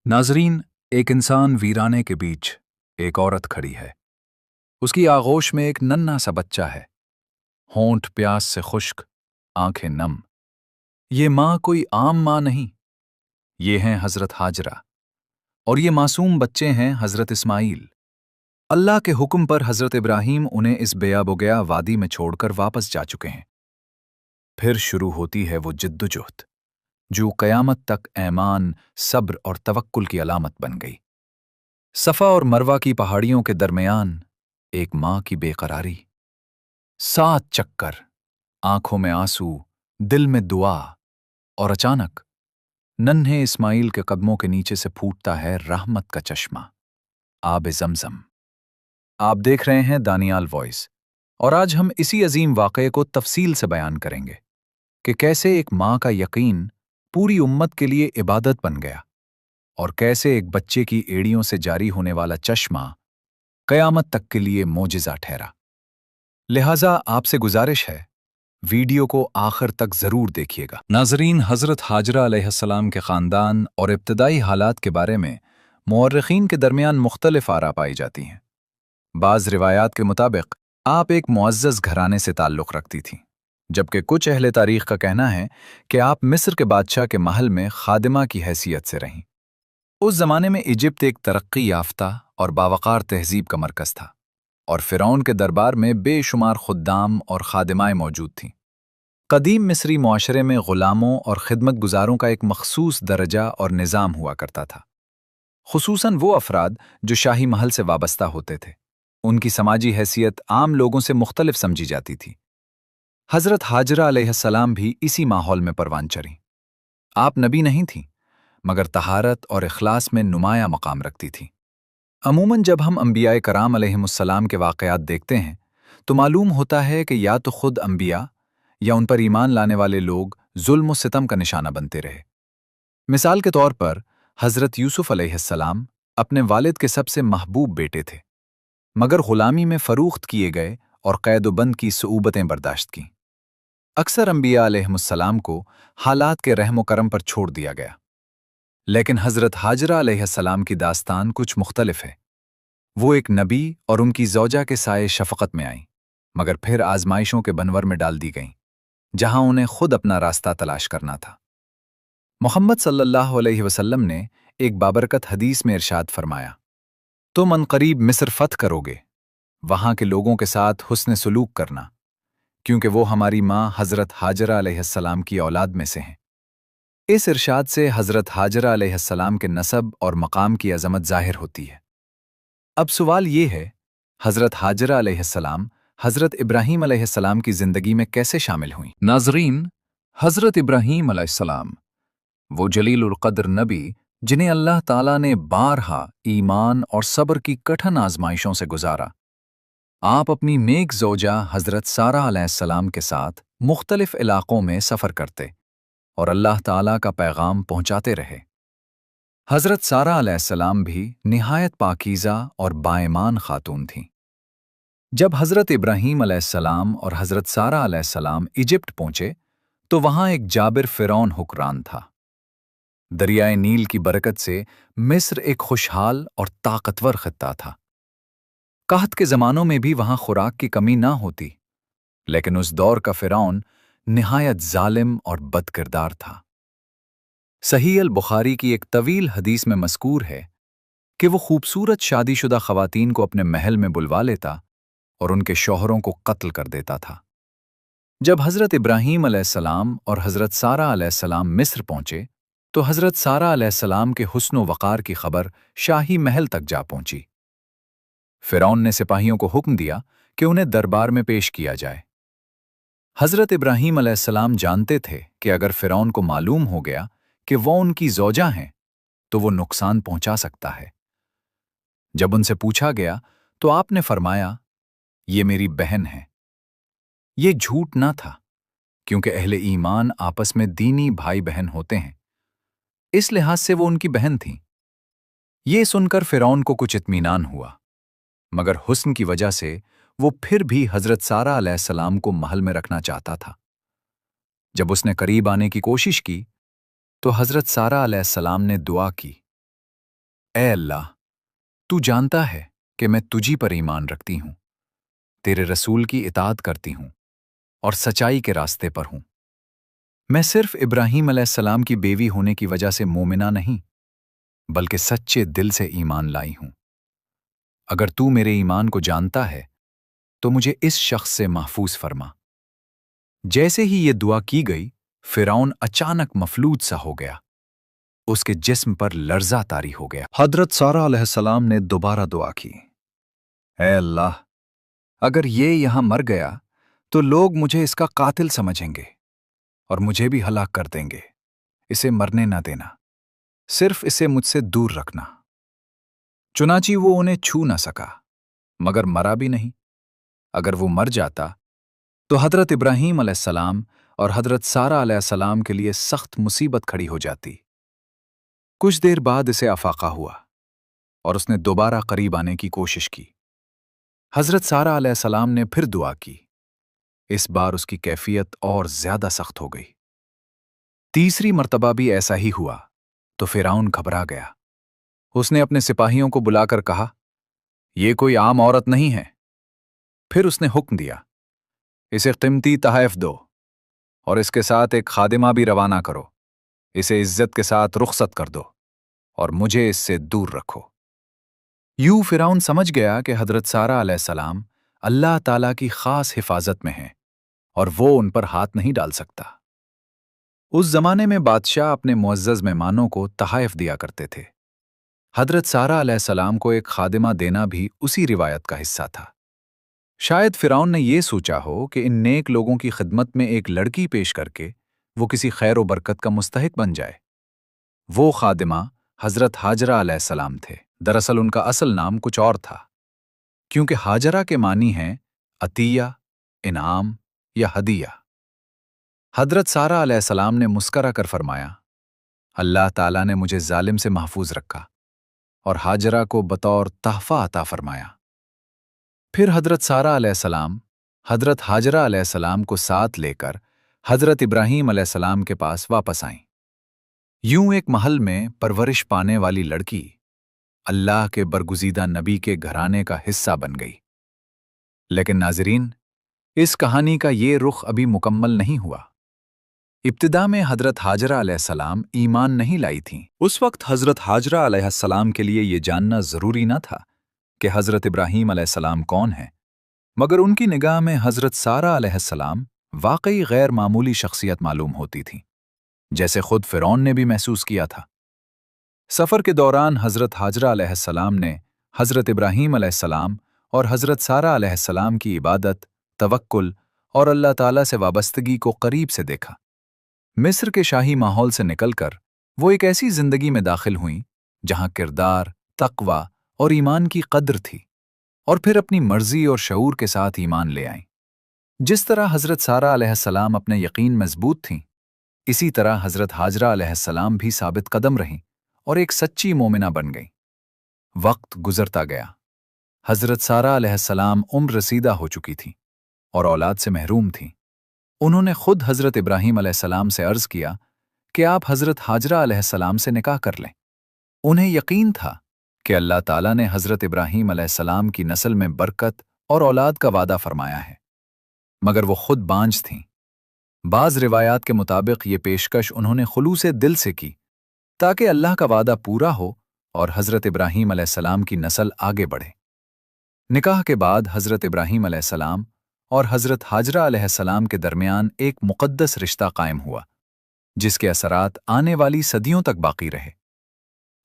नाजरीन, एक इंसान वीराने के बीच एक औरत खड़ी है। उसकी आगोश में एक नन्हा सा बच्चा है, होंठ प्यास से खुश्क, आंखें नम। ये माँ कोई आम माँ नहीं, ये हैं हजरत हाजरा, और ये मासूम बच्चे हैं हजरत इस्माइल। अल्लाह के हुक्म पर हजरत इब्राहीम उन्हें इस बेयाबुगया वादी में छोड़कर वापस जा चुके हैं। फिर शुरू होती है वो जिद्दोजहद जो कयामत तक ऐमान, सब्र और तवक्कुल की अलामत बन गई। सफा और मरवा की पहाड़ियों के दरमियान एक माँ की बेकरारी, 7 चक्कर, आंखों में आंसू, दिल में दुआ, और अचानक नन्हे इस्माइल के कदमों के नीचे से फूटता है रहमत का चश्मा, आब जमजम। आप देख रहे हैं दानियाल वॉइस, और आज हम इसी अजीम वाक़ये को तफसील से बयान करेंगे कि कैसे एक माँ का यकीन पूरी उम्मत के लिए इबादत बन गया, और कैसे एक बच्चे की एड़ियों से जारी होने वाला चश्मा कयामत तक के लिए मोजिज़ा ठहरा। लिहाजा आपसे गुजारिश है, वीडियो को आखिर तक जरूर देखिएगा। नाजरीन, हजरत हाजरा अलैहिस्सलाम के ख़ानदान और इब्तदाई हालात के बारे में मुअर्रिखीन के दरमियान मुख्तलिफ आरा पाई जाती हैं। बाज़ रिवायात के मुताबिक आप एक मुअज़्ज़ज़ घराने से ताल्लुक़ रखती थीं, जबकि कुछ अहले तारीख़ का कहना है कि आप मिस्र के बादशाह के महल में खादिमा की हैसियत से रहीं। उस ज़माने में इजिप्ट एक तरक्की याफ्ता और बावकार तहज़ीब का मरकज़ था, और फ़िरौन के दरबार में बेशुमार खुद्दाम और खादिमाएँ मौजूद थीं। कदीम मिस्री मुआशरे में ग़ुलामों और खिदमत गुजारों का एक मखसूस दर्जा और निज़ाम हुआ करता था, खुसूसन वो अफराद जो शाही महल से वाबस्ता होते थे। उनकी समाजी हैसियत आम लोगों से मुख्तलिफ समझी जाती थी। हज़रत हाजरा अलैहिस्सलाम भी इसी माहौल में परवान चढ़ीं। आप नबी नहीं थीं, मगर तहारत और इखलास में नुमाया मकाम रखती थीं। अमूमन जब हम अंबियाए कराम अलैहिमुस्सलाम के वाक़यात देखते हैं तो मालूम होता है कि या तो खुद अंबिया या उन पर ईमान लाने वाले लोग जुल्म व सितम का निशाना बनते रहे। मिसाल के तौर पर हज़रत यूसुफ अलैहिस्सलाम अपने वालिद के सबसे महबूब बेटे थे, मगर ग़ुलामी में फ़रूख्त किए गए और क़ैद-ओ-बंद की सुऊबतें बर्दाश्त कीं। अक्सर अंबिया अलैहिमुस्सलाम को हालात के रहम व करम पर छोड़ दिया गया, लेकिन हज़रत हाजरा अलैहिस्सलाम की दास्तान कुछ मुख्तलिफ है। वो एक नबी और उनकी ज़ौजा के साए शफ़क़त में आईं, मगर फिर आज़माइशों के बनवर में डाल दी गईं, जहां उन्हें खुद अपना रास्ता तलाश करना था। मोहम्मद सल्लल्लाहु अलैहि वसल्लम ने एक बाबरकत हदीस में इरशाद फरमाया, तुम अनकरीब मिस्र फ़तह करोगे, वहां के लोगों के साथ हुस्न सलूक करना, क्योंकि वो हमारी माँ हज़रत हाजरा अलैहिस्सलाम की औलाद में से हैं। इस इरशाद से हज़रत हाजरा अलैहिस्सलाम के नसब और मकाम की अज़मत ज़ाहिर होती है। अब सवाल ये है, हज़रत हाजरा अलैहिस्सलाम हज़रत इब्राहीम अलैहिस्सलाम की ज़िंदगी में कैसे शामिल हुईं? नाज़रीन, हज़रत इब्राहीम अलैहिस्सलाम वो जलीलुल क़द्र नबी जिन्हें अल्लाह ताला ने बारहा ईमान और सब्र की कठिन आज़माइशों से गुजारा। आप अपनी नेक ज़ौजा हज़रत सारा अलैहिस्सलाम के साथ मुख्तलिफ इलाक़ों में सफ़र करते और अल्लाह ताला का पैगाम पहुँचाते रहे। हज़रत सारा अलैहिस्सलाम भी निहायत पाकीज़ा और बाईमान खातून थीं। जब हज़रत इब्राहीम अलैहिस्सलाम और हज़रत सारा अलैहिस्सलाम इजिप्ट पहुँचे तो वहाँ एक जाबिर फ़िरौन हुक्मरान था। दरियाए नील की बरकत से मिस्र एक खुशहाल और ताकतवर खित्ता था। कहत के ज़मानों में भी वहाँ खुराक की कमी ना होती, लेकिन उस दौर का फ़िरौन निहायत ज़ालिम और बदकिरदार था। सही अल बुखारी की एक तवील हदीस में मज़कूर है कि वो खूबसूरत शादीशुदा ख़वातीन को अपने महल में बुलवा लेता और उनके शौहरों को कत्ल कर देता था। जब हज़रत इब्राहीम अलैहिस्सलाम और हज़रत सारा अलैहिस्सलाम मिस्र पहुँचे तो हज़रत सारा अलैहिस्सलाम के हुस्न व वक़ार की खबर शाही महल तक जा पहुँची। फ़िरौन ने सिपाहियों को हुक्म दिया कि उन्हें दरबार में पेश किया जाए। हज़रत इब्राहीम अलैहिस्सलाम जानते थे कि अगर फ़िरौन को मालूम हो गया कि वो उनकी ज़ौजा हैं तो वो नुकसान पहुंचा सकता है। जब उनसे पूछा गया तो आपने फरमाया, ये मेरी बहन है। ये झूठ ना था, क्योंकि अहले ईमान आपस में दीनी भाई बहन होते हैं, इस लिहाज से वो उनकी बहन थीं। ये सुनकर फ़िरौन को कुछ इत्मीनान हुआ, मगर हुस्न की वजह से वो फिर भी हज़रत सारा अलैहिस्सलाम को महल में रखना चाहता था। जब उसने करीब आने की कोशिश की तो हज़रत सारा अलैहिस्सलाम ने दुआ की, اے اللہ، تو جانتا ہے کہ میں تجھی پر ایمان رکھتی ہوں، تیرے رسول کی اطاعت کرتی ہوں اور سچائی کے راستے پر ہوں۔ میں صرف ابراہیم علیہ السلام کی بیوی ہونے کی وجہ سے مومنہ نہیں، بلکہ سچے دل سے ایمان لائی ہوں۔ اگر تو میرے ایمان کو جانتا ہے تو مجھے اس شخص سے محفوظ فرما۔ جیسے ہی یہ دعا کی گئی، فرعون اچانک مفلوج سا ہو گیا، اس کے جسم پر لرزہ طاری ہو گیا۔ حضرت سارہ علیہ السلام نے دوبارہ دعا کی، اے اللہ، اگر یہ یہاں مر گیا تو لوگ مجھے اس کا قاتل سمجھیں گے اور مجھے بھی ہلاک کر دیں گے۔ اسے مرنے نہ دینا، صرف اسے مجھ سے دور رکھنا۔ چنانچہ وہ انہیں چھو نہ سکا، مگر مرا بھی نہیں۔ اگر وہ مر جاتا تو حضرت ابراہیم علیہ السلام اور حضرت سارہ علیہ السلام کے لیے سخت مصیبت کھڑی ہو جاتی۔ کچھ دیر بعد اسے افاقہ ہوا اور اس نے دوبارہ قریب آنے کی کوشش کی۔ حضرت سارہ علیہ السلام نے پھر دعا کی۔ اس بار اس کی کیفیت اور زیادہ سخت ہو گئی۔ تیسری مرتبہ بھی ایسا ہی ہوا تو فرعون گھبرا گیا۔ اس نے اپنے سپاہیوں کو بلا کر کہا، یہ کوئی عام عورت نہیں ہے۔ پھر اس نے حکم دیا، اسے قیمتی تحائف دو اور اس کے ساتھ ایک خادمہ بھی روانہ کرو۔ اسے عزت کے ساتھ رخصت کر دو اور مجھے اس سے دور رکھو۔ یوں فرعون سمجھ گیا کہ حضرت سارہ علیہ السلام اللہ تعالیٰ کی خاص حفاظت میں ہیں اور وہ ان پر ہاتھ نہیں ڈال سکتا۔ اس زمانے میں بادشاہ اپنے معزز مہمانوں کو تحائف دیا کرتے تھے۔ حضرت سارہ علیہ السلام کو ایک خادمہ دینا بھی اسی روایت کا حصہ تھا۔ شاید فرعون نے یہ سوچا ہو کہ ان نیک لوگوں کی خدمت میں ایک لڑکی پیش کر کے وہ کسی خیر و برکت کا مستحق بن جائے۔ وہ خادمہ حضرت ہاجرہ علیہ السلام تھے۔ دراصل ان کا اصل نام کچھ اور تھا، کیونکہ ہاجرہ کے معنی ہیں عطیہ، انعام یا ہدیہ۔ حضرت سارہ علیہ السلام نے مسکرا کر فرمایا، اللہ تعالیٰ نے مجھے ظالم سے محفوظ رکھا اور ہاجرہ کو بطور تحفہ عطا فرمایا۔ پھر حضرت سارہ علیہ السلام حضرت ہاجرہ علیہ السلام کو ساتھ لے کر حضرت ابراہیم علیہ السلام کے پاس واپس آئیں۔ یوں ایک محل میں پرورش پانے والی لڑکی اللہ کے برگزیدہ نبی کے گھرانے کا حصہ بن گئی۔ لیکن ناظرین، اس کہانی کا یہ رخ ابھی مکمل نہیں ہوا۔ ابتدا میں حضرت ہاجرہ علیہ السلام ایمان نہیں لائی تھیں۔ اس وقت حضرت ہاجرہ علیہ السلام کے لیے یہ جاننا ضروری نہ تھا کہ حضرت ابراہیم علیہ السلام کون ہیں، مگر ان کی نگاہ میں حضرت سارہ علیہ السلام واقعی غیر معمولی شخصیت معلوم ہوتی تھی، جیسے خود فرعون نے بھی محسوس کیا تھا۔ سفر کے دوران حضرت ہاجرہ علیہ السلام نے حضرت ابراہیم علیہ السلام اور حضرت سارہ علیہ السلام کی عبادت، توکل اور اللہ تعالیٰ سے وابستگی کو قریب سے دیکھا۔ مصر کے شاہی ماحول سے نکل کر وہ ایک ایسی زندگی میں داخل ہوئیں جہاں کردار، تقوی اور ایمان کی قدر تھی، اور پھر اپنی مرضی اور شعور کے ساتھ ایمان لے آئیں۔ جس طرح حضرت سارہ علیہ السلام اپنے یقین مضبوط تھیں، اسی طرح حضرت ہاجرہ علیہ السلام بھی ثابت قدم رہیں اور ایک سچی مومنہ بن گئیں۔ وقت گزرتا گیا۔ حضرت سارہ علیہ السلام عمر رسیدہ ہو چکی تھیں اور اولاد سے محروم تھیں۔ انہوں نے خود حضرت ابراہیم علیہ السلام سے عرض کیا کہ آپ حضرت ہاجرہ علیہ السلام سے نکاح کر لیں۔ انہیں یقین تھا کہ اللہ تعالیٰ نے حضرت ابراہیم علیہ السلام کی نسل میں برکت اور اولاد کا وعدہ فرمایا ہے، مگر وہ خود بانجھ تھیں۔ بعض روایات کے مطابق یہ پیشکش انہوں نے خلوص دل سے کی تاکہ اللہ کا وعدہ پورا ہو اور حضرت ابراہیم علیہ السلام کی نسل آگے بڑھے۔ نکاح کے بعد حضرت ابراہیم علیہ السلام اور حضرت ہاجرہ علیہ السلام کے درمیان ایک مقدس رشتہ قائم ہوا، جس کے اثرات آنے والی صدیوں تک باقی رہے۔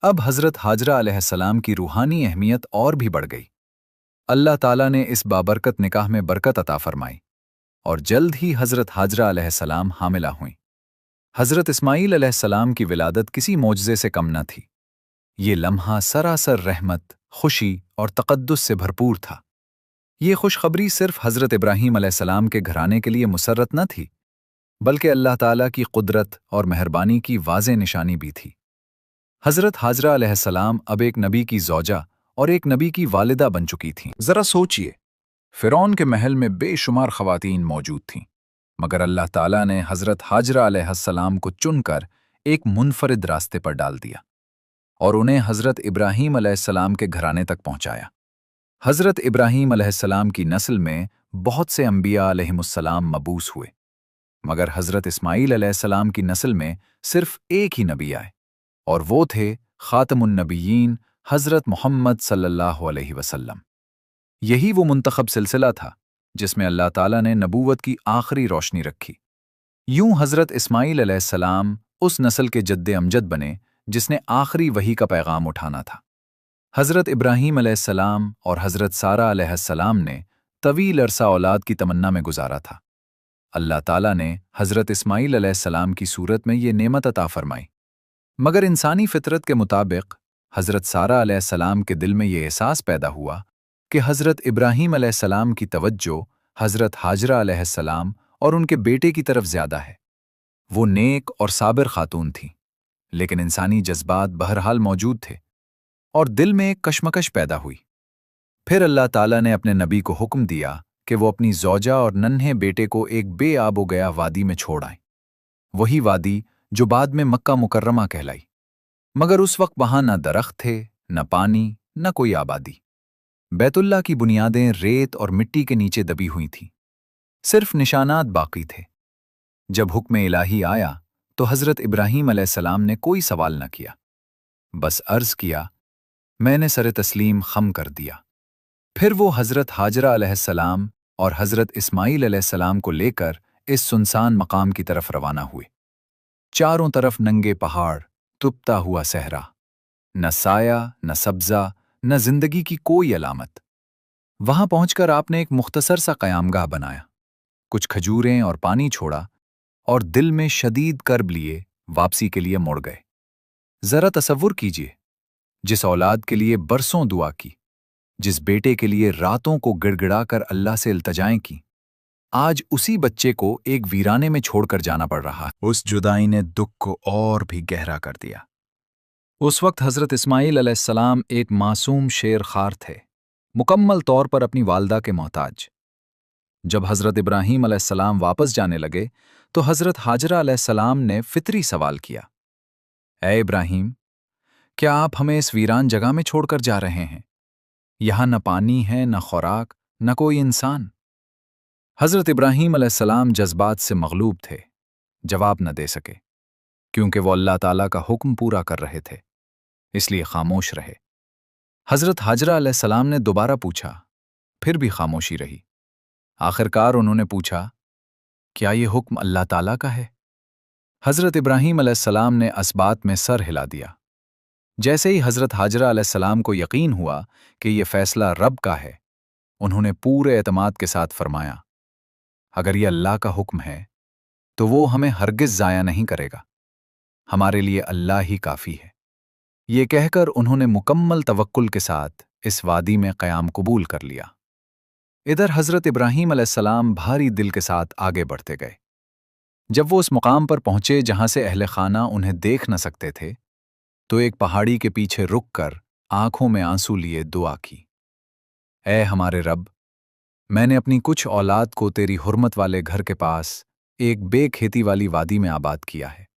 اب حضرت ہاجرہ علیہ السلام کی روحانی اہمیت اور بھی بڑھ گئی۔ اللہ تعالیٰ نے اس بابرکت نکاح میں برکت عطا فرمائی اور جلد ہی حضرت ہاجرہ علیہ السلام حاملہ ہوئیں۔ حضرت اسماعیل علیہ السلام کی ولادت کسی معجزے سے کم نہ تھی۔ یہ لمحہ سراسر رحمت، خوشی اور تقدس سے بھرپور تھا۔ یہ خوشخبری صرف حضرت ابراہیم علیہ السلام کے گھرانے کے لیے مسرت نہ تھی، بلکہ اللہ تعالیٰ کی قدرت اور مہربانی کی واضح نشانی بھی تھی۔ حضرت ہاجرہ علیہ السلام اب ایک نبی کی زوجہ اور ایک نبی کی والدہ بن چکی تھیں۔ ذرا سوچئے، فرعون کے محل میں بے شمار خواتین موجود تھیں، مگر اللہ تعالیٰ نے حضرت ہاجرہ علیہ السلام کو چن کر ایک منفرد راستے پر ڈال دیا और उन्हें हज़रत इब्राहीम अलैहिस्सलाम के घराने तक पहुंचाया। हज़रत इब्राहीम अलैहिस्सलाम की नस्ल में बहुत से अंबिया अलैहिमुस्सलाम मबूस हुए, मगर हज़रत इस्माईल अलैहिस्सलाम की नस्ल में सिर्फ एक ही नबी आए, और वो थे ख़ातमुन नबिय्यीन हज़रत मोहम्मद सल्लल्लाहु अलैहि वसल्लम। यही वो मुंतखब सिलसिला था जिसमें अल्लाह ताला ने नबूवत की आखिरी रोशनी रखी। यूं हज़रत इस्माईल अलैहिस्सलाम उस नस्ल के जद्दे अमजद बने जिसने आखिरी वही का पैगाम उठाना था। हज़रत इब्राहीम अलैहिस्सलाम और हज़रत सारा अलैहिस्सलाम ने तवील अरसा औलाद की तमन्ना में गुजारा था। अल्लाह ताला ने हज़रत इस्माईल अलैहिस्सलाम की सूरत में ये नेमत अता फरमाई, मगर इंसानी फितरत के मुताबिक हज़रत सारा अलैहिस्सलाम के दिल में ये एहसास पैदा हुआ कि हज़रत इब्राहीम अलैहिस्सलाम की तवज्जो हज़रत हाजरा अलैहिस्सलाम और उनके बेटे की तरफ ज़्यादा है। वो नेक और साबिर खातून थीं, लेकिन इंसानी जज्बात बहरहाल मौजूद थे और दिल में एक कशमकश पैदा हुई। फिर अल्लाह ताला ने अपने नबी को हुक्म दिया कि वो अपनी ज़ौजा और नन्हे बेटे को एक बेआबो गया वादी में छोड़ आए, वही वादी जो बाद में मक्का मुकर्रमा कहलाई। मगर उस वक्त वहां न दरख्त थे, न पानी, न कोई आबादी। बैतुल्लाह की बुनियादें रेत और मिट्टी के नीचे दबी हुई थीं, सिर्फ निशानात बाकी थे। जब हुक्म इलाही आया तो हज़रत इब्राहीम अलैहिस्सलाम ने कोई सवाल न किया, बस अर्ज़ किया, मैंने सर तस्लीम खम कर दिया। फिर वो हज़रत हाजरा अलैहिस्सलाम और हज़रत इस्माईल अलैहिस्सलाम को लेकर इस सुनसान मकाम की तरफ रवाना हुए। चारों तरफ नंगे पहाड़, तुपता हुआ सहरा, न साया, न सब्ज़ा, न जिंदगी की कोई अलामत। वहां पहुंचकर आपने एक मुख्तसर सा क़यामगाह बनाया, कुछ खजूरें और पानी छोड़ा और दिल में शदीद कर्ब लिए वापसी के लिए मुड़ गए। जरा तसव्वुर कीजिए, जिस औलाद के लिए बरसों दुआ की, जिस बेटे के लिए रातों को गिड़गिड़ाकर अल्लाह से इल्तजाएं की, आज उसी बच्चे को एक वीराने में छोड़कर जाना पड़ रहा। उस जुदाई ने दुख को और भी गहरा कर दिया। उस वक्त हज़रत इस्माईल अलैहिस्सलाम एक मासूम शेर खार थे, मुकम्मल तौर पर अपनी वालदा के मोहताज। जब हज़रत इब्राहीम अलैहिस्सलाम वापस जाने लगे तो हज़रत हाजरा अलैहिस्सलाम ने फितरी सवाल किया, ए इब्राहीम, क्या आप हमें इस वीरान जगह में छोड़कर जा रहे हैं? यहाँ न पानी है, न खुराक, न कोई इंसान। हज़रत इब्राहीम अलैहिस्सलाम जज्बात से मगलूब थे, जवाब न दे सके, क्योंकि वो अल्लाह ताला का हुक्म पूरा कर रहे थे, इसलिए खामोश रहे। हज़रत हाजरा अलैहिस्सलाम ने दोबारा पूछा, फिर भी खामोशी रही। आखिरकार उन्होंने पूछा, क्या ये हुक्म अल्लाह ताला का है? हज़रत इब्राहीम अलैहिस्सलाम ने असबात में सर हिला दिया। जैसे ही हज़रत हाजरा अलैहिस्सलाम को यकीन हुआ कि ये फैसला रब का है, उन्होंने पूरे एतमाद के साथ फरमाया, अगर ये अल्लाह का हुक्म है तो वो हमें हरगिज़ ज़ाया नहीं करेगा, हमारे लिए अल्लाह ही काफ़ी है। ये कहकर उन्होंने मुकम्मल तवक्कुल के साथ इस वादी में क़याम कबूल कर लिया। इधर हज़रत इब्राहीम अलैहिस्सलाम भारी दिल के साथ आगे बढ़ते गए। जब वो उस मुकाम पर पहुंचे जहां से अहले खाना उन्हें देख न सकते थे, तो एक पहाड़ी के पीछे रुककर आंखों में आंसू लिए दुआ की, ऐ हमारे रब, मैंने अपनी कुछ औलाद को तेरी हुर्मत वाले घर के पास एक बेखेती वाली वादी में आबाद किया है,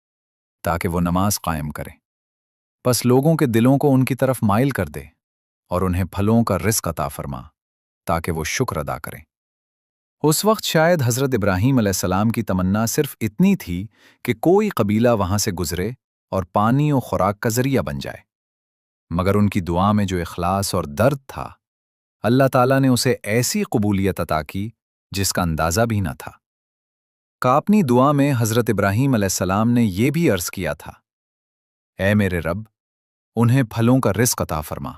ताकि वो नमाज कायम करें। बस लोगों के दिलों को उनकी तरफ माइल कर दे और उन्हें फलों का रिस्क अता फरमा, ताकि वो शुक्र अदा करें। उस वक्त शायद हज़रत इब्राहीम अलैहिस्सलाम की तमन्ना सिर्फ इतनी थी कि कोई कबीला वहां से गुजरे और पानी और खुराक का जरिया बन जाए, मगर उनकी दुआ में जो इखलास और दर्द था, अल्लाह ताला ने उसे ऐसी कबूलियत अता की जिसका अंदाज़ा भी न था। अपनी दुआ में हज़रत इब्राहीम अलैहिस्सलाम ने यह भी अर्ज़ किया था, ऐ मेरे रब, उन्हें फलों का रिस्क अता फरमा,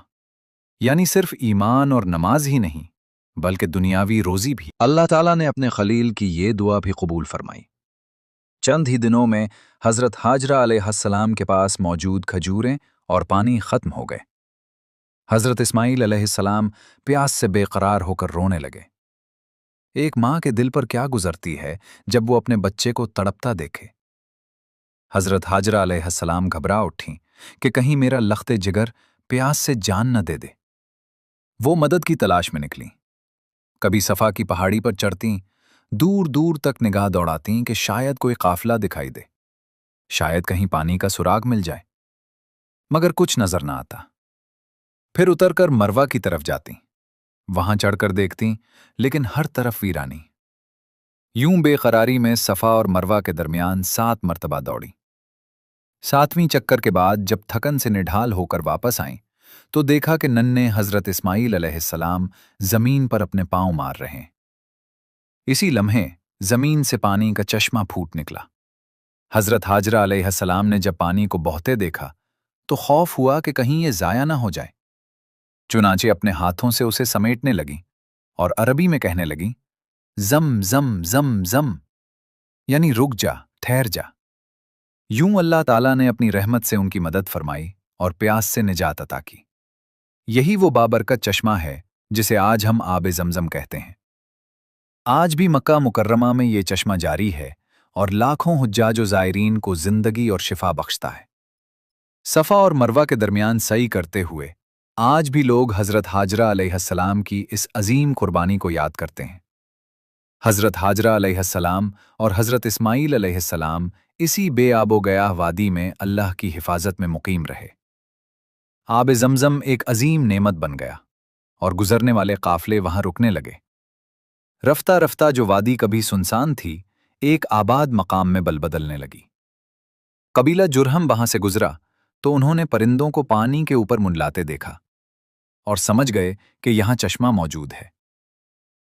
यानी सिर्फ ईमान और नमाज ही नहीं बल्कि दुनियावी रोज़ी भी। अल्लाह ताला ने अपने खलील की ये दुआ भी कबूल फरमाई। चंद ही दिनों में हज़रत हाजरा अलैहिस्सलाम के पास मौजूद खजूरें और पानी ख़त्म हो गए। हज़रत इस्माईल अलैहिस्सलाम प्यास से बेकरार होकर रोने लगे। एक माँ के दिल पर क्या गुजरती है जब वो अपने बच्चे को तड़पता देखे। हज़रत हाजरा अलैहिस्सलाम घबरा उठीं कि कहीं मेरा लख्ते जिगर प्यास से जान न दे दे। वो मदद की तलाश में निकलीं। कभी सफ़ा की पहाड़ी पर चढ़तीं, दूर दूर तक निगाह दौड़ातीं कि शायद कोई काफिला दिखाई दे, शायद कहीं पानी का सुराग मिल जाए। मगर कुछ नजर ना आता। फिर उतरकर मरवा की तरफ जाती, वहां चढ़कर देखती, लेकिन हर तरफ वीरानी। यूं बेकरारी में सफा और मरवा के दरमियान 7 मरतबा दौड़ी। 7वीं चक्कर के बाद जब थकन से निढाल होकर वापस आईं, तो देखा कि नन्हे हजरत इस्माइल अलैहिस्सलाम जमीन पर अपने पांव मार रहे हैं। इसी लम्हे जमीन से पानी का चश्मा फूट निकला। हजरत हाजरा अलैहिस्सलाम ने जब पानी को बहते देखा तो खौफ हुआ कि कहीं ये जाया ना हो जाए। चुनाचे अपने हाथों से उसे समेटने लगी और अरबी में कहने लगी, जम जम जम जम, यानी रुक जा, ठहर जा। यूं अल्लाह ताला ने अपनी रहमत से उनकी मदद फरमाई और प्यास से निजात अता की। यही वो बाबरकत चश्मा है जिसे आज हम आबे जमजम कहते हैं। आज भी मक्का मुकर्रमा में ये चश्मा जारी है और लाखों हुज्जाज व ज़ायरीन को जिंदगी और शिफा बख्शता है। सफ़ा और मरवा के दरमियान सई करते हुए आज भी लोग हज़रत हाजरा अलैहिस्सलाम की इस अजीम कुर्बानी को याद करते हैं। हज़रत हाजरा अलैहिस्सलाम और हज़रत इस्माइल अलैहिस्सलाम इसी बेआबो गयाह वादी में अल्लाह की हिफाजत में मुकीम रहे। आब ज़मज़म एक अजीम नेमत बन गया और गुजरने वाले काफले वहां रुकने लगे। रफ्ता रफ्ता जो वादी कभी सुनसान थी, एक आबाद मकाम में बलबदलने लगी। कबीला जुरहम वहां से गुजरा तो उन्होंने परिंदों को पानी के ऊपर मुंडलाते देखा और समझ गए कि यहां चश्मा मौजूद है।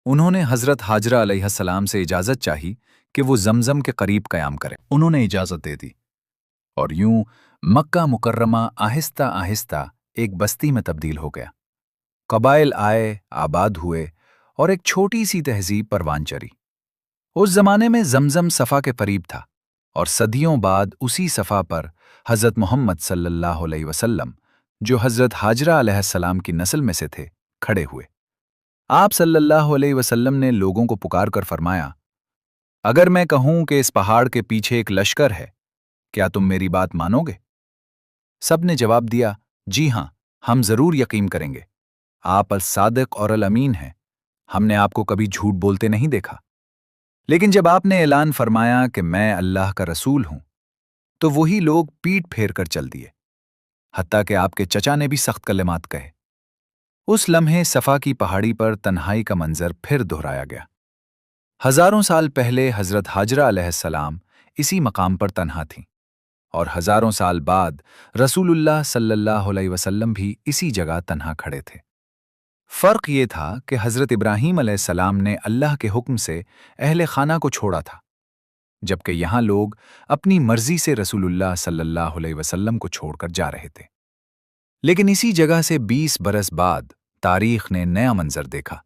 उन्होंने हजरत हाजरा अलैहिस्सलाम से इजाजत चाही कि वो जमजम के करीब कयाम करें। उन्होंने इजाजत दे दी और यूं मक्का मुकर्रमा आहिस्ता आहिस्ता एक बस्ती में तब्दील हो गया। कबाइल आए, आबाद हुए और एक छोटी सी तहजीब परवान चढ़ी। उस जमाने में जमजम सफा के करीब था और सदियों बाद उसी सफा पर हजरत मोहम्मद सल्लल्लाहु अलैहि वसल्लम, जो हजरत हाजरा अलैहिस्सलाम की नस्ल में से थे, खड़े हुए। आप सल्लल्लाहु अलैहि वसल्लम ने लोगों को पुकार कर फरमाया, अगर मैं कहूं कि इस पहाड़ के पीछे एक लश्कर है, क्या तुम मेरी बात मानोगे? सब ने जवाब दिया, जी हां, हम जरूर यकीन करेंगे। आप अल-सादिक और अल-अमीन हैं, हमने आपको कभी झूठ बोलते नहीं देखा। लेकिन जब आपने ऐलान फरमाया कि मैं अल्लाह का रसूल हूं, तो वही लोग पीठ फेर कर चल दिए, हत्ता कि आपके चचा ने भी सख्त कलिमात कहे। उस लम्हे सफा की पहाड़ी पर तन्हाई का मंजर फिर दोहराया गया। हजारों साल पहले हजरत हाजरा अलैहिस्सलाम इसी मकाम पर तन्हा थीं और हजारों साल बाद रसूलुल्लाह सल्लल्लाहु अलैहि वसल्लम भी इसी जगह तन्हा खड़े थे। फर्क ये था कि हजरत इब्राहीम अलैहिस्सलाम ने अल्लाह के हुक्म से अहले खाना को छोड़ा था, जबकि यहां लोग अपनी मर्जी से रसूलुल्लाह सल्लल्लाहु अलैहि वसल्लम को छोड़कर जा रहे थे। लेकिन इसी जगह से 20 बरस बाद तारीख ने नया मंजर देखा।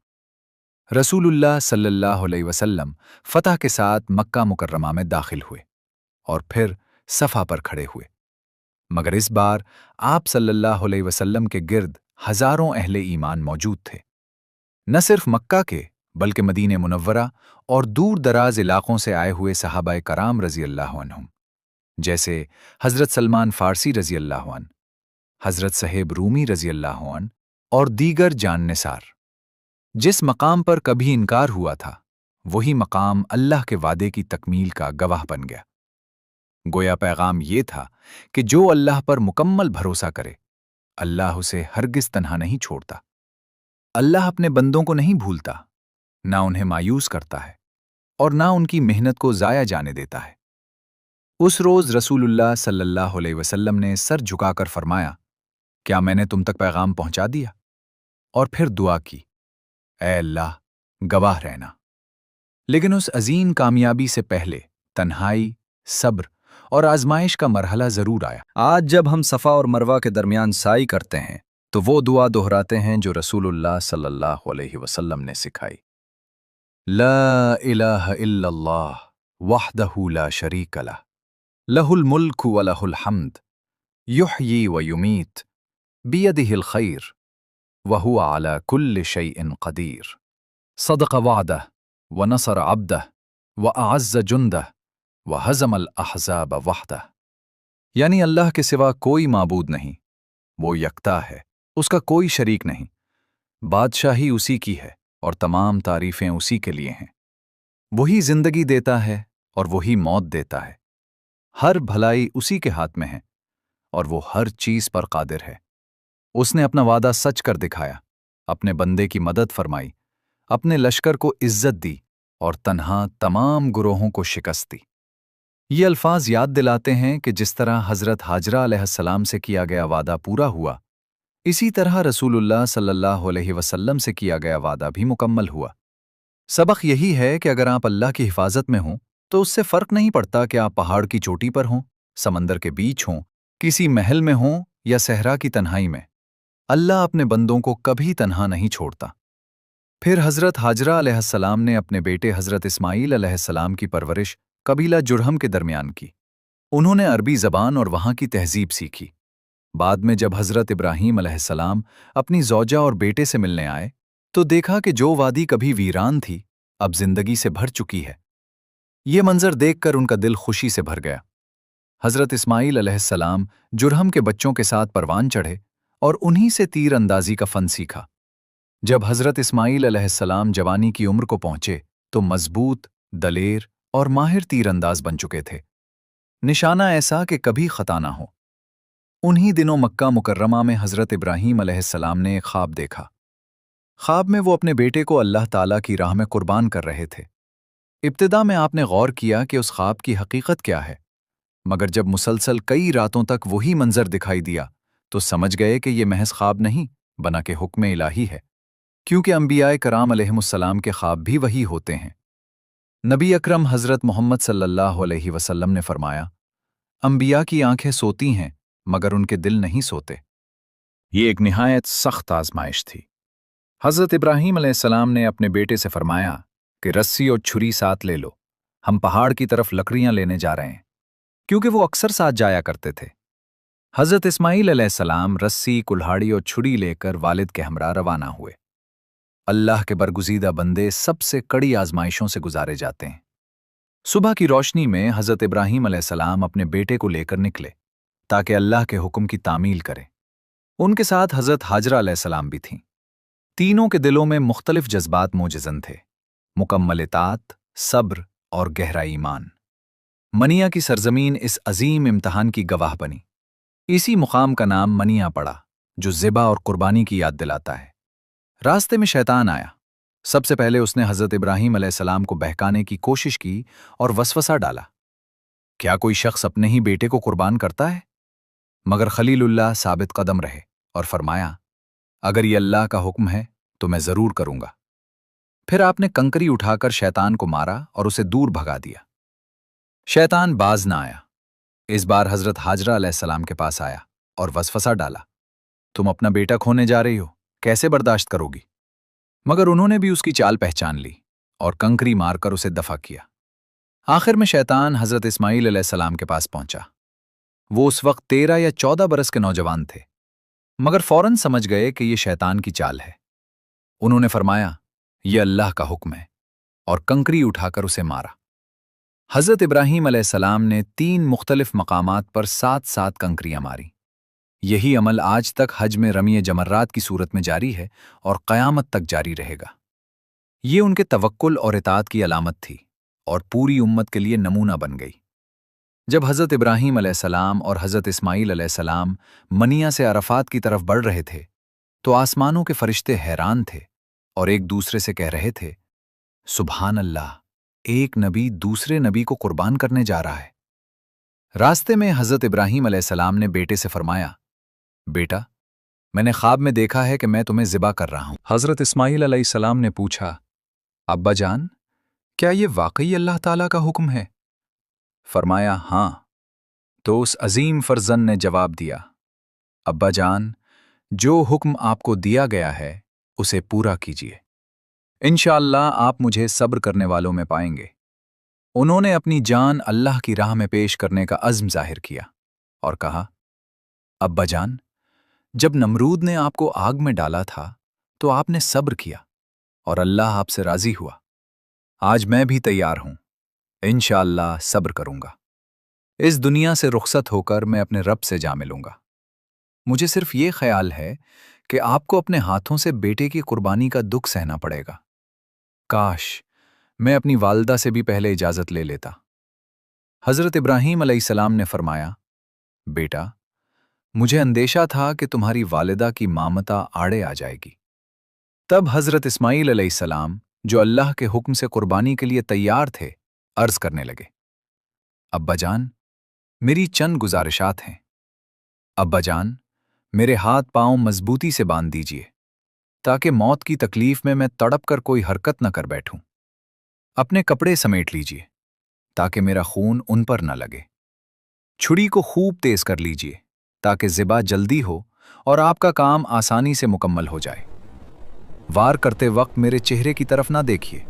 रसूलुल्लाह सल्लल्लाहु अलैहि वसल्लम फतह के साथ मक्का मुकर्रमा में दाखिल हुए और फिर सफा पर खड़े हुए। मगर इस बार आप सल्लल्लाहु अलैहि वसल्लम के गिर्द हजारों अहले ईमान मौजूद थे। न सिर्फ मक्का के बल्कि मदीने मुनव्वरा और दूर दराज इलाकों से आए हुए सहाबाए कराम रजी अल्लाह अन्हुम, जैसे हजरत सलमान फारसी रजी अल्लाह अन्हु, हजरत सहेब रूमी रजी अल्लाह अन्हु और दीगर जान निसार। जिस मकाम पर कभी इनकार हुआ था, वही मकाम अल्लाह के वादे की तकमील का गवाह बन गया। गोया पैगाम ये था कि जो अल्लाह पर मुकम्मल भरोसा करे, अल्लाह उसे हरगिज तन्हा नहीं छोड़ता। अल्लाह अपने बंदों को नहीं भूलता, ना उन्हें मायूस करता है और ना उनकी मेहनत को जाया जाने देता है। उस रोज रसूलुल्लाह सल्लल्लाहु अलैहि वसल्लम ने सर झुकाकर फरमाया, क्या मैंने तुम तक पैगाम पहुंचा दिया? और फिर दुआ की, ऐ अल्लाह, गवाह रहना। लेकिन उस अजीम कामयाबी से पहले तन्हाई, सब्र और आजमाइश का मरहला जरूर आया। आज जब हम सफ़ा और मरवा के दरमियान साई करते हैं तो वो दुआ दोहराते हैं जो रसूलुल्लाह सल्लल्लाहु अलैहि वसल्लम ने सिखाई। ला इलाहा इल्लल्लाह वहदहु ला शरीका लह, लहुल मुल्कु व लहुल हम्द, युह्यी व युमीत, बियदिहिल खैर, व हुवा अला कुल्लि शैइन क़दीर। सदक़ वअदह व नसर अब्दह व अअज़्ज़ जुंदह व हज़मल अहज़ाब वहदह। यानी अल्लाह के सिवा कोई माबूद नहीं, वो यकता है, उसका कोई शरीक नहीं, बादशाही उसी की है और तमाम तारीफें उसी के लिए हैं। वही जिंदगी देता है और वही मौत देता है। हर भलाई उसी के हाथ में है اور وہ ہر چیز پر قادر ہے۔ اس نے اپنا وعدہ سچ کر دکھایا، اپنے بندے کی مدد فرمائی، اپنے لشکر کو عزت دی اور تنہا تمام گروہوں کو شکست دی۔ یہ الفاظ یاد دلاتے ہیں کہ جس طرح حضرت ہاجرہ علیہ السلام سے کیا گیا وعدہ پورا ہوا، اسی طرح رسول اللہ صلی اللہ علیہ وسلم سے کیا گیا وعدہ بھی مکمل ہوا۔ سبق یہی ہے کہ اگر آپ اللہ کی حفاظت میں ہوں تو اس سے فرق نہیں پڑتا کہ آپ پہاڑ کی چوٹی پر ہوں، سمندر کے بیچ ہوں، کسی محل میں ہوں یا صحرا کی تنہائی میں، اللہ اپنے بندوں کو کبھی تنہا نہیں چھوڑتا۔ پھر حضرت ہاجرہ علیہ السلام نے اپنے بیٹے حضرت اسماعیل علیہ السلام کی پرورش قبیلہ جرہم کے درمیان کی۔ انہوں نے عربی زبان اور وہاں کی تہذیب سیکھی۔ بعد میں جب حضرت ابراہیم علیہ السلام اپنی زوجہ اور بیٹے سے ملنے آئے تو دیکھا کہ جو وادی کبھی ویران تھی اب زندگی سے بھر چکی ہے۔ یہ منظر دیکھ کر ان کا دل خوشی سے بھر گیا۔ حضرت اسماعیل علیہ السلام جرہم کے بچوں کے ساتھ پروان چڑھے اور انہی سے تیر اندازی کا فن سیکھا۔ جب حضرت اسماعیل علیہ السلام جوانی کی عمر کو پہنچے تو مضبوط، دلیر اور ماہر تیر انداز بن چکے تھے، نشانہ ایسا کہ کبھی خطا نہ ہو۔ انہی دنوں مکہ مکرمہ میں حضرت ابراہیم علیہ السلام نے ایک خواب دیکھا۔ خواب میں وہ اپنے بیٹے کو اللہ تعالیٰ کی راہ میں قربان کر رہے تھے۔ ابتدا میں آپ نے غور کیا کہ اس خواب کی حقیقت کیا ہے، مگر جب مسلسل کئی راتوں تک وہی منظر دکھائی دیا تو سمجھ گئے کہ یہ محض خواب نہیں بنا کہ حکم الہی ہے، کیونکہ انبیاء کرام علیہم السلام کے خواب بھی وہی ہوتے ہیں۔ نبی اکرم حضرت محمد صلی اللہ علیہ وسلم نے فرمایا، انبیاء کی آنکھیں سوتی ہیں مگر ان کے دل نہیں سوتے۔ یہ ایک نہایت سخت آزمائش تھی۔ حضرت ابراہیم علیہ السلام نے اپنے بیٹے سے فرمایا کہ رسی اور چھری ساتھ لے لو، ہم پہاڑ کی طرف لکڑیاں لینے جا رہے ہیں، کیونکہ وہ اکثر ساتھ جایا کرتے تھے۔ حضرت اسماعیل علیہ السلام رسی، کلہاڑی اور چھری لے کر والد کے ہمراہ روانہ ہوئے۔ اللہ کے برگزیدہ بندے سب سے کڑی آزمائشوں سے گزارے جاتے ہیں۔ صبح کی روشنی میں حضرت ابراہیم علیہ السلام اپنے بیٹے کو لے کر نکلے تاکہ اللہ کے حکم کی تعمیل کریں۔ ان کے ساتھ حضرت ہاجرہ علیہ السلام بھی تھیں۔ تینوں کے دلوں میں مختلف جذبات موجزن تھے، مکمل اطاعت، صبر اور گہرا ایمان۔ منیا کی سرزمین اس عظیم امتحان کی گواہ بنی۔ اسی مقام کا نام منیا پڑا جو ذبح اور قربانی کی یاد دلاتا ہے۔ راستے میں شیطان آیا۔ سب سے پہلے اس نے حضرت ابراہیم علیہ السلام کو بہکانے کی کوشش کی اور وسوسہ ڈالا، کیا کوئی شخص اپنے ہی بیٹے کو قربان کرتا ہے؟ مگر خلیل اللہ ثابت قدم رہے اور فرمایا، اگر یہ اللہ کا حکم ہے تو میں ضرور کروں گا۔ پھر آپ نے کنکری اٹھا کر شیطان کو مارا اور اسے دور بھگا دیا۔ شیطان باز نہ آیا۔ اس بار حضرت ہاجرہ علیہ السلام کے پاس آیا اور وسوسہ ڈالا، تم اپنا بیٹا کھونے جا رہی ہو، کیسے برداشت کرو گی؟ مگر انہوں نے بھی اس کی چال پہچان لی اور کنکری مار کر اسے دفع کیا۔ آخر میں شیطان حضرت اسماعیل علیہ السلام کے پاس پہنچا۔ وہ اس وقت 13 یا 14 برس کے نوجوان تھے، مگر فوراً سمجھ گئے کہ یہ شیطان کی چال ہے۔ انہوں نے فرمایا، یہ اللہ کا حکم ہے، اور کنکری اٹھا کر اسے مارا۔ حضرت ابراہیم علیہ السلام نے 3 مختلف مقامات پر 7 کنکریاں ماری۔ یہی عمل آج تک حج میں رمی جمرات کی صورت میں جاری ہے اور قیامت تک جاری رہے گا۔ یہ ان کے توکل اور اطاعت کی علامت تھی اور پوری امت کے لیے نمونہ بن گئی۔ جب حضرت ابراہیم علیہ السلام اور حضرت اسماعیل علیہ السلام منیا سے عرفات کی طرف بڑھ رہے تھے تو آسمانوں کے فرشتے حیران تھے اور ایک دوسرے سے کہہ رہے تھے، سبحان اللہ، ایک نبی دوسرے نبی کو قربان کرنے جا رہا ہے۔ راستے میں حضرت ابراہیم علیہ السلام نے بیٹے سے فرمایا، بیٹا، میں نے خواب میں دیکھا ہے کہ میں تمہیں ذبح کر رہا ہوں۔ حضرت اسماعیل علیہ السلام نے پوچھا، ابا جان، کیا یہ واقعی اللہ تعالیٰ کا حکم ہے؟ فرمایا، ہاں۔ تو اس عظیم فرزند نے جواب دیا، ابا جان، جو حکم آپ کو دیا گیا ہے اسے پورا کیجیے، انشاءاللہ آپ مجھے صبر کرنے والوں میں پائیں گے۔ انہوں نے اپنی جان اللہ کی راہ میں پیش کرنے کا عزم ظاہر کیا اور کہا، ابا جان، جب نمرود نے آپ کو آگ میں ڈالا تھا تو آپ نے صبر کیا اور اللہ آپ سے راضی ہوا۔ آج میں بھی تیار ہوں، انشاءاللہ صبر کروں گا۔ اس دنیا سے رخصت ہو کر میں اپنے رب سے جا ملوں گا۔ مجھے صرف یہ خیال ہے کہ آپ کو اپنے ہاتھوں سے بیٹے کی قربانی کا دکھ سہنا پڑے گا۔ کاش میں اپنی والدہ سے بھی پہلے اجازت لے لیتا۔ حضرت ابراہیم علیہ السلام نے فرمایا، بیٹا، मुझे अंदेशा था कि तुम्हारी वालिदा की मामता आड़े आ जाएगी। तब हजरत इस्माइल अलैहिस्सलाम, जो अल्लाह के हुक्म से कुर्बानी के लिए तैयार थे, अर्ज करने लगे, अब्बाजान, मेरी चंद गुजारिशात हैं। अब्बाजान, मेरे हाथ पांव मजबूती से बांध दीजिए, ताकि मौत की तकलीफ में मैं तड़प कर कोई हरकत न कर बैठूं। अपने कपड़े समेट लीजिए, ताकि मेरा खून उन पर न लगे। छुरी को खूब तेज कर लीजिए, ताकि ज़िबा जल्दी हो और आपका काम आसानी से मुकम्मल हो जाए। वार करते वक्त मेरे चेहरे की तरफ ना देखिए,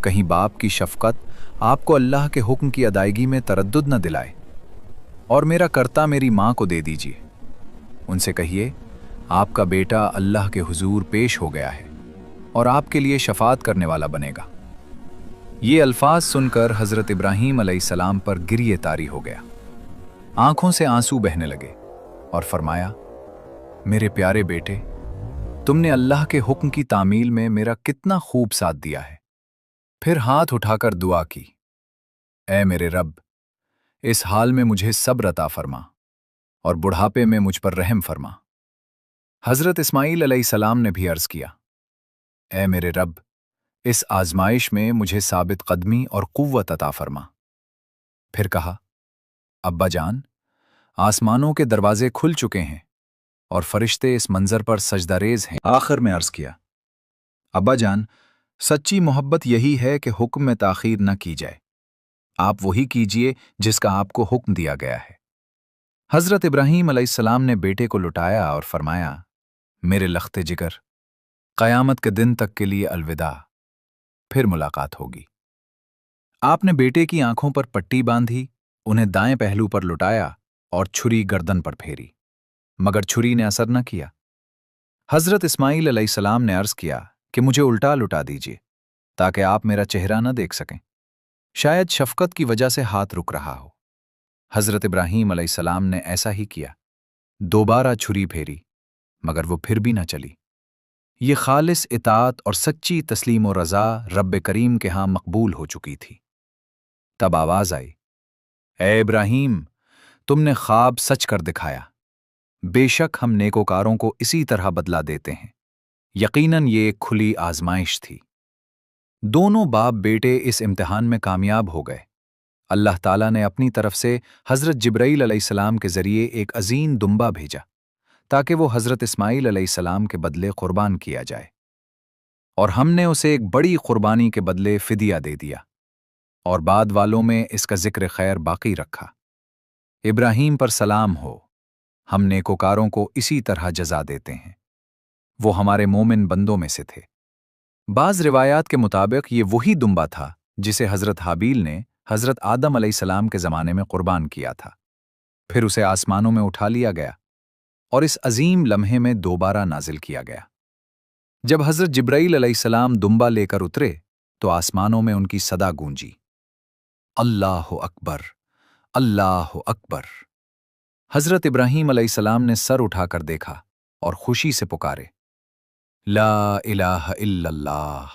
कहीं बाप की शफकत आपको अल्लाह के हुक्म की अदायगी में तरद्दुद न दिलाए। और मेरा कर्ता मेरी माँ को दे दीजिए। उनसे कहिए, आपका बेटा अल्लाह के हुजूर पेश हो गया है और आपके लिए शफात करने वाला बनेगा। ये अल्फाज सुनकर हजरत इब्राहीम अलैहिस्सलाम पर गिरिए तारी हो गया। आंखों से आंसू बहने लगे और फरमाया, मेरे प्यारे बेटे, तुमने अल्लाह के हुक्म की तामील में मेरा कितना खूब साथ दिया है। फिर हाथ उठाकर दुआ की, ऐ मेरे रब, इस हाल में मुझे सब्र अता फरमा और बुढ़ापे में मुझ पर रहम फरमा। हजरत इस्माइल अलैहिस्सलाम ने भी अर्ज किया, ऐ मेरे रब, इस आजमाइश में मुझे साबित कदमी और कुव्वत अता फरमा। फिर कहा, अब्बा जान, आसमानों के दरवाजे खुल चुके हैं और फरिश्ते इस मंजर पर सजदारेज हैं। आखिर में अर्ज किया, अब्बा जान, सच्ची मोहब्बत यही है कि हुक्म में ताखीर न की जाए। आप वही कीजिए जिसका आपको हुक्म दिया गया है। हजरत इब्राहीम अलैहिस्सलाम ने बेटे को लुटाया और फरमाया, मेरे लख्ते जिगर, क़यामत के दिन तक के लिए अलविदा, फिर मुलाकात होगी। आपने बेटे की आंखों पर पट्टी बांधी, उन्हें दाएं पहलू पर लुटाया और छुरी गर्दन पर फेरी, मगर छुरी ने असर न किया। हजरत इस्माइल अलैहिस्सलाम ने अर्ज किया कि मुझे उल्टा लुटा दीजिए, ताकि आप मेरा चेहरा न देख सकें। शायद शफकत की वजह से हाथ रुक रहा हो। हजरत इब्राहीम अलैहिस्सलाम ने ऐसा ही किया। दोबारा छुरी फेरी, मगर वो फिर भी न चली। ये खालिस इताअत और सच्ची तस्लीम और रज़ा रब्ब करीम के यहाँ मकबूल हो चुकी थी। तब आवाज आई, ए इब्राहीम, तुमने ख्वाब सच कर दिखाया। बेशक हम नेकोकारों को इसी तरह बदला देते हैं। यकीनन ये एक खुली आजमाइश थी। दोनों बाप बेटे इस इम्तिहान में कामयाब हो गए। अल्लाह ताला ने अपनी तरफ से हजरत जिब्राईल अलैहिस्सलाम के जरिए एक अजीम दुम्बा भेजा, ताकि वो हजरत इस्माइल अलैहिस्सलाम के बदले कुर्बान किया जाए। और हमने उसे एक बड़ी कुर्बानी के बदले फिदिया दे दिया, और बाद वालों में इसका जिक्र खैर बाकी रखा। इब्राहीम पर सलाम हो, हम नेकोकारों को इसी तरह जजा देते हैं। वो हमारे मोमिन बंदों में से थे। बाज रिवायात के मुताबिक ये वही दुम्बा था जिसे हजरत हाबील ने हजरत आदम अलैहिस्सलाम के ज़माने में कुर्बान किया था। फिर उसे आसमानों में उठा लिया गया और इस अजीम लम्हे में दोबारा नाजिल किया गया। जब हजरत जिब्राईल अलैहिस्सलाम दुम्बा लेकर उतरे तो आसमानों में उनकी सदा गूंजी, अल्लाहु अकबर, अल्लाहु अकबर। हजरत इब्राहीम अलैहिस्सलाम ने सर उठाकर देखा और खुशी से पुकारे, ला इलाहा इल्लल्लाह,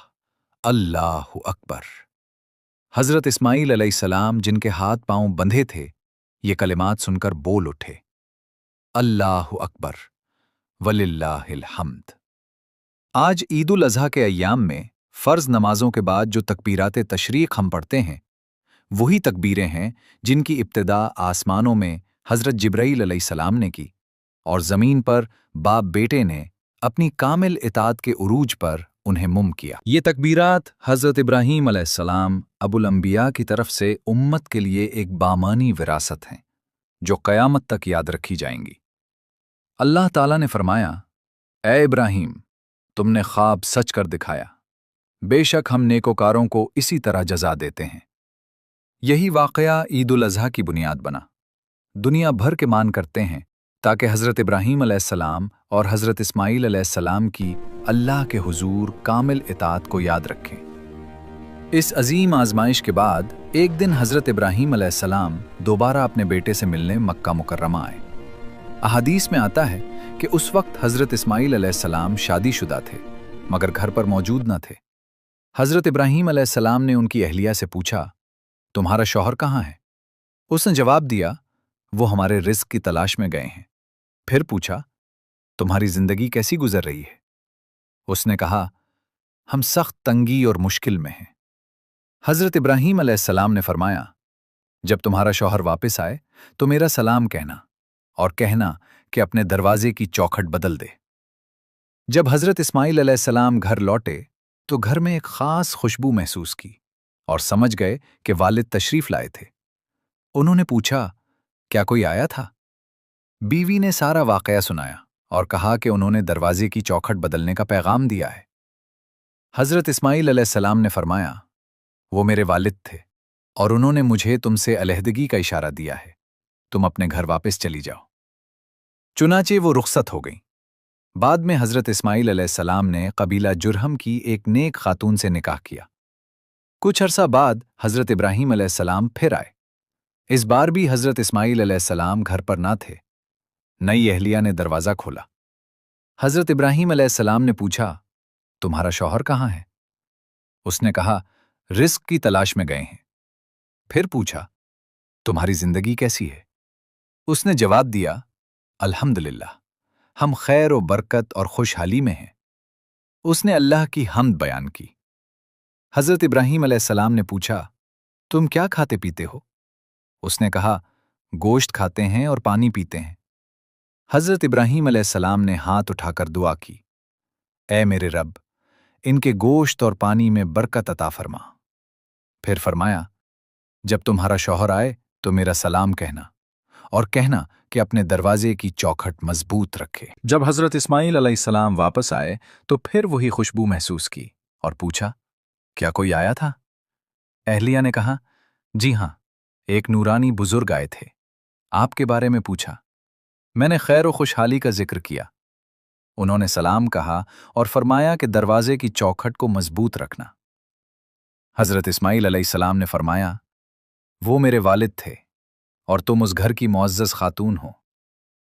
अल्लाहु अकबर। हजरत इस्माइल अलैहिस्सलाम, जिनके हाथ पांव बंधे थे, ये कलिमात सुनकर बोल उठे, अल्लाहु अकबर वलिल्लाहिल हम्द। आज ईद उल अज़हा के अय्याम में फ़र्ज़ नमाजों के बाद जो तकबीरात तशरीक़ हम पढ़ते हैं, वही तकबीरें हैं जिनकी इब्तिदा आसमानों में हजरत जिब्राईल अलैहिस्सलाम ने की और ज़मीन पर बाप बेटे ने अपनी कामिल इताअत के उरूज पर उन्हें मुम किया। ये तकबीरात हजरत इब्राहीम अलैहिस्सलाम अबुल अंबिया की तरफ से उम्मत के लिए एक बामानी विरासत हैं, जो क़यामत तक याद रखी जाएंगी। अल्लाह ताला ने फरमाया, ए इब्राहीम, तुमने ख्वाब सच कर दिखाया। बेशक हम नेकोकारों को इसी तरह जजा देते हैं। यही वाक़या ईद उल अज़हा की बुनियाद बना। दुनिया भर के मान करते हैं ताकि हज़रत इब्राहीम अलैहिस्सलाम और हज़रत इस्माइल अलैहिस्सलाम की अल्लाह के हुजूर कामिल इताअत को याद रखें। इस अजीम आजमाइश के बाद एक दिन हज़रत इब्राहीम अलैहिस्सलाम दोबारा अपने बेटे से मिलने मक्का मुकर्रमा आए। अहादीस में आता है कि उस वक्त हज़रत इस्माइल अलैहिस्सलाम शादीशुदा थे, मगर घर पर मौजूद न थे। हज़रत इब्राहीम अलैहिस्सलाम ने उनकी अहलिया से पूछा, तुम्हारा शौहर कहाँ है? उसने जवाब दिया, वो हमारे रिज़्क़ की तलाश में गए हैं। फिर पूछा, तुम्हारी जिंदगी कैसी गुजर रही है? उसने कहा, हम सख्त तंगी और मुश्किल में हैं। हजरत इब्राहीम अलैहिस्सलाम ने फरमाया, जब तुम्हारा शौहर वापस आए तो मेरा सलाम कहना और कहना कि अपने दरवाजे की चौखट बदल दे। जब हजरत इस्माइल अलैहिस्सलाम घर लौटे तो घर में एक खास खुशबू महसूस की और समझ गए कि वालिद तशरीफ लाए थे। उन्होंने पूछा, क्या कोई आया था? बीवी ने सारा वाकया सुनाया और कहा कि उन्होंने दरवाजे की चौखट बदलने का पैगाम दिया है। हजरत इस्माइल अलैहिस्सलाम ने फरमाया, वो मेरे वालिद थे और उन्होंने मुझे तुमसे अलहदगी का इशारा दिया है, तुम अपने घर वापस चली जाओ। चुनाचे वो रुखसत हो गई। बाद में हजरत इस्माइल अलैहिस्सलाम ने कबीला जुरहम की एक नेक खातून से निकाह किया। कुछ अरसा बाद हजरत इब्राहीम अलैहिस्सलाम फिर आए। इस बार भी हजरत इस्माइल अलैहिस्सलाम घर पर ना थे। नई अहलिया ने दरवाजा खोला। हजरत इब्राहीम अलैहिस्सलाम ने पूछा, तुम्हारा शौहर कहाँ है? उसने कहा, रिस्क की तलाश में गए हैं। फिर पूछा, तुम्हारी जिंदगी कैसी है? उसने जवाब दिया, अल्हम्दुलिल्लाह, हम खैर और बरकत और खुशहाली में हैं। उसने अल्लाह की हम्द बयान की। हजरत इब्राहीम अलैहिस्सलाम ने पूछा, तुम क्या खाते पीते हो? उसने कहा, गोश्त खाते हैं और पानी पीते हैं। हजरत इब्राहीम अलैहिस्सलाम ने हाथ उठाकर दुआ की, ऐ मेरे रब, इनके गोश्त और पानी में बरकत अता फरमा। फिर फरमाया, जब तुम्हारा शौहर आए तो मेरा सलाम कहना और कहना कि अपने दरवाजे की चौखट मजबूत रखे। जब हजरत इस्माइल अलैहिस्सलाम वापस आए तो फिर वही खुशबू महसूस की और पूछा, क्या कोई आया था? अहलिया ने कहा, जी हां, एक नूरानी बुजुर्ग आए थे, आपके बारे में पूछा। मैंने खैर और खुशहाली का जिक्र किया। उन्होंने सलाम कहा और फरमाया कि दरवाजे की चौखट को मजबूत रखना। हजरत इस्माइल अलैहिस्सलाम ने फरमाया, वो मेरे वालिद थे और तुम उस घर की मुअज़्ज़ज़ खातून हो।